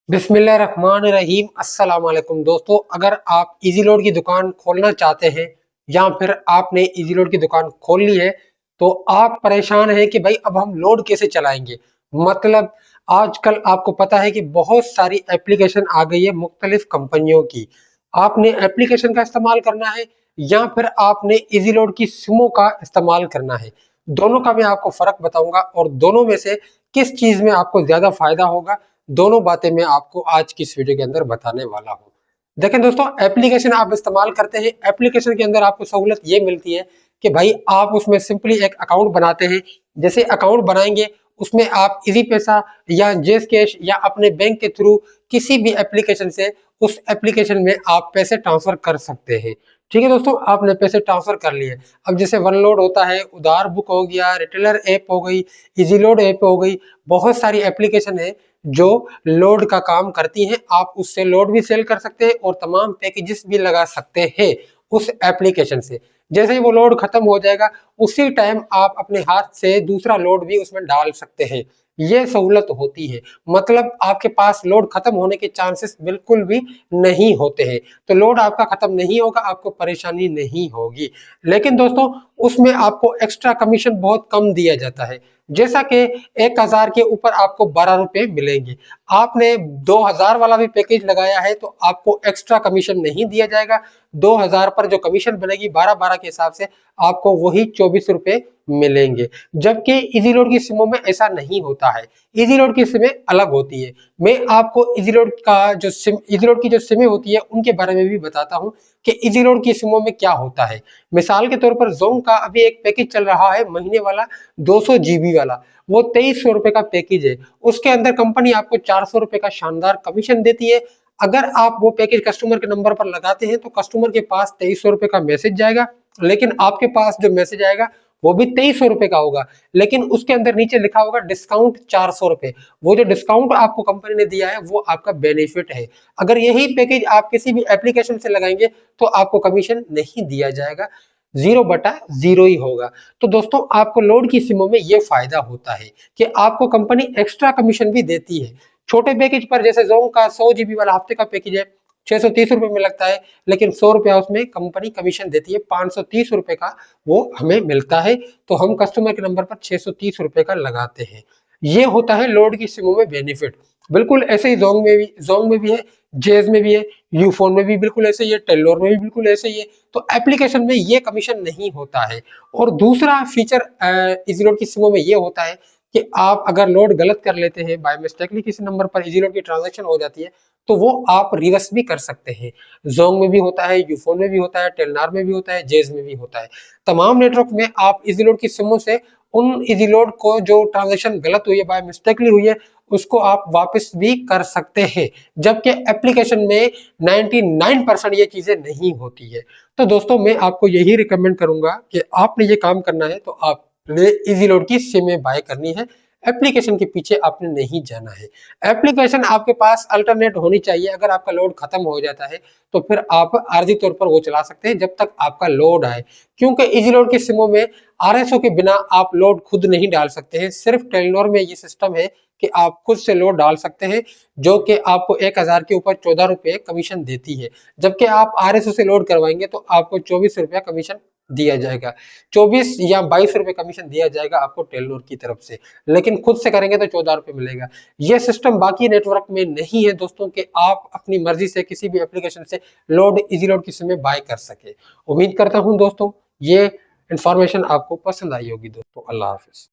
बिस्मिल्लाहिर्रहमानिर्रहीम। अस्सलाम वालेकुम दोस्तों, अगर आप इजी लोड की दुकान खोलना चाहते हैं या फिर आपने इजी लोड की दुकान खोल ली है तो आप परेशान हैं कि भाई अब हम लोड कैसे चलाएंगे। मतलब आजकल आपको पता है कि बहुत सारी एप्लीकेशन आ गई है मुख्तलिफ कंपनियों की। आपने एप्लीकेशन का इस्तेमाल करना है या फिर आपने इजी लोड की सिमों का इस्तेमाल करना है। दोनों का मैं आपको फर्क बताऊंगा और दोनों में से किस चीज में आपको ज्यादा फायदा होगा, दोनों बातें मैं आपको आज की इस वीडियो के अंदर बताने वाला हूँ। देखें दोस्तों, एप्लीकेशन आप इस्तेमाल करते हैं, एप्लीकेशन के अंदर आपको सहूलत ये मिलती है कि भाई आप उसमें सिंपली एक अकाउंट बनाते हैं। जैसे अकाउंट बनाएंगे उसमें आप इजी पैसा या जेस कैश या अपने बैंक के थ्रू किसी भी एप्लीकेशन से उस एप्लीकेशन में आप पैसे ट्रांसफर कर सकते हैं। ठीक है दोस्तों, आपने पैसे ट्रांसफर कर लिए। अब जैसे वन लोड होता है, उधार बुक हो गया, रिटेलर ऐप हो गई, इजी लोड ऐप हो गई, बहुत सारी एप्लीकेशन है जो लोड का काम करती हैं। आप उससे लोड भी सेल कर सकते हैं और तमाम पैकेजेस भी लगा सकते हैं उस एप्लीकेशन से। जैसे ही वो लोड खत्म हो जाएगा उसी टाइम आप अपने हाथ से दूसरा लोड भी उसमें डाल सकते हैं। ये सहूलत होती है, मतलब आपके पास लोड खत्म होने के चांसेस बिल्कुल भी नहीं होते हैं। तो लोड आपका खत्म नहीं होगा, आपको परेशानी नहीं होगी। लेकिन दोस्तों उसमें आपको एक्स्ट्रा कमीशन बहुत कम दिया जाता है। जैसा कि 1000 के ऊपर आपको 12 रुपए मिलेंगे। आपने 2000 वाला भी पैकेज लगाया है तो आपको एक्स्ट्रा कमीशन नहीं दिया जाएगा। 2000 पर जो कमीशन बनेगी 12-12 के हिसाब से आपको वही 24 रुपए मिलेंगे। जबकि इजी लोड की सिमों में ऐसा नहीं होता है, इजी लोड की सिमें अलग होती है। मैं आपको इजी लोड का जो सिम इजी लोड की जो सिमें होती है उनके बारे में भी बताता हूँ कि इजी लोड की सिमों में क्या होता है। मिसाल के तौर पर जोंग का अभी एक पैकेज चल रहा है महीने वाला 200 जीबी वाला, वो 2300 रुपए का पैकेज है। उसके अंदर कंपनी आपको 400 रुपए का शानदार कमीशन देती है। अगर आप वो पैकेज कस्टमर के नंबर पर लगाते हैं तो कस्टमर के पास 2300 रुपए का मैसेज जाएगा, लेकिन आपके पास जो मैसेज आएगा वो भी 2300 रुपए का होगा, लेकिन उसके अंदर नीचे लिखा होगा डिस्काउंट 400 रुपए। वो जो डिस्काउंट आपको कंपनी ने दिया है वो आपका बेनिफिट है। अगर यही पैकेज आप किसी भी एप्लीकेशन से लगाएंगे तो आपको कमीशन नहीं दिया जाएगा, 0/0 ही होगा। तो दोस्तों आपको लोड की सिमों में ये फायदा होता है कि आपको कंपनी एक्स्ट्रा कमीशन भी देती है। छोटे पैकेज पर जैसे जोंग का 100 जीबी वाला हफ्ते का पैकेज है, 630 रुपए में लगता है, लेकिन 100 रुपया उसमें कंपनी कमीशन देती है, 530 रुपए का वो हमें मिलता है। तो हम कस्टमर के नंबर पर 630 रुपए का लगाते हैं। ये होता है लोड की सिमों में बेनिफिट। बिल्कुल ऐसे ही जोंग में भी है, जेज में भी है, यूफोन में भी बिल्कुल ऐसे ही है, टेल्लोर में भी बिल्कुल ऐसे ही है। तो एप्लीकेशन में ये कमीशन नहीं होता है। और दूसरा फीचर इजी लोड की सिमों में ये होता है कि आप अगर लोड गलत कर लेते हैं, बाय मिस्टेकली किसी नंबर पर इजी लोड की ट्रांजैक्शन हो जाती है तो वो आप रिवर्स भी कर सकते हैं। जोंग में भी होता है, यूफोन में भी होता है, टेलनार में भी होता है, जेज में भी होता है। तमाम नेटवर्क में आप इजी लोड की सिमों से उन इजी लोड को जो ट्रांजैक्शन गलत हुई है, बाय मिस्टेकली हुई है, उसको आप वापस भी कर सकते हैं। जबकि एप्लीकेशन में 99% ये चीजें नहीं होती है। तो दोस्तों मैं आपको यही रिकमेंड करूंगा कि आपने ये काम करना है तो आपने इजी लोड की सिमें बाय करनी है, एप्लीकेशन के पीछे आपने नहीं जाना है। एप्लीकेशन आपके पास अल्टरनेट होनी चाहिए। अगर आपका लोड खत्म हो जाता है तो फिर आप आरजी तौर पर वो चला सकते हैं जब तक आपका लोड आए, क्योंकि इजी लोड के सिमों में आरएसओ के बिना आप लोड खुद नहीं डाल सकते हैं। सिर्फ टेलीनॉर में ये सिस्टम है कि आप खुद से लोड डाल सकते हैं, जो कि आपको 1000 के ऊपर 14 रुपए कमीशन देती है। जबकि आप आरएसओ से लोड करवाएंगे तो आपको 24 रुपया कमीशन दिया जाएगा, 24 या 22 रुपए कमीशन दिया जाएगा आपको टेलीनॉर की तरफ से। लेकिन खुद से करेंगे तो 14 रुपए मिलेगा। ये सिस्टम बाकी नेटवर्क में नहीं है दोस्तों, कि आप अपनी मर्जी से किसी भी एप्लीकेशन से लोड इजी लोड की सिम बाय कर सके। उम्मीद करता हूं दोस्तों ये इंफॉर्मेशन आपको पसंद आई होगी। दोस्तों अल्लाह हाफिज।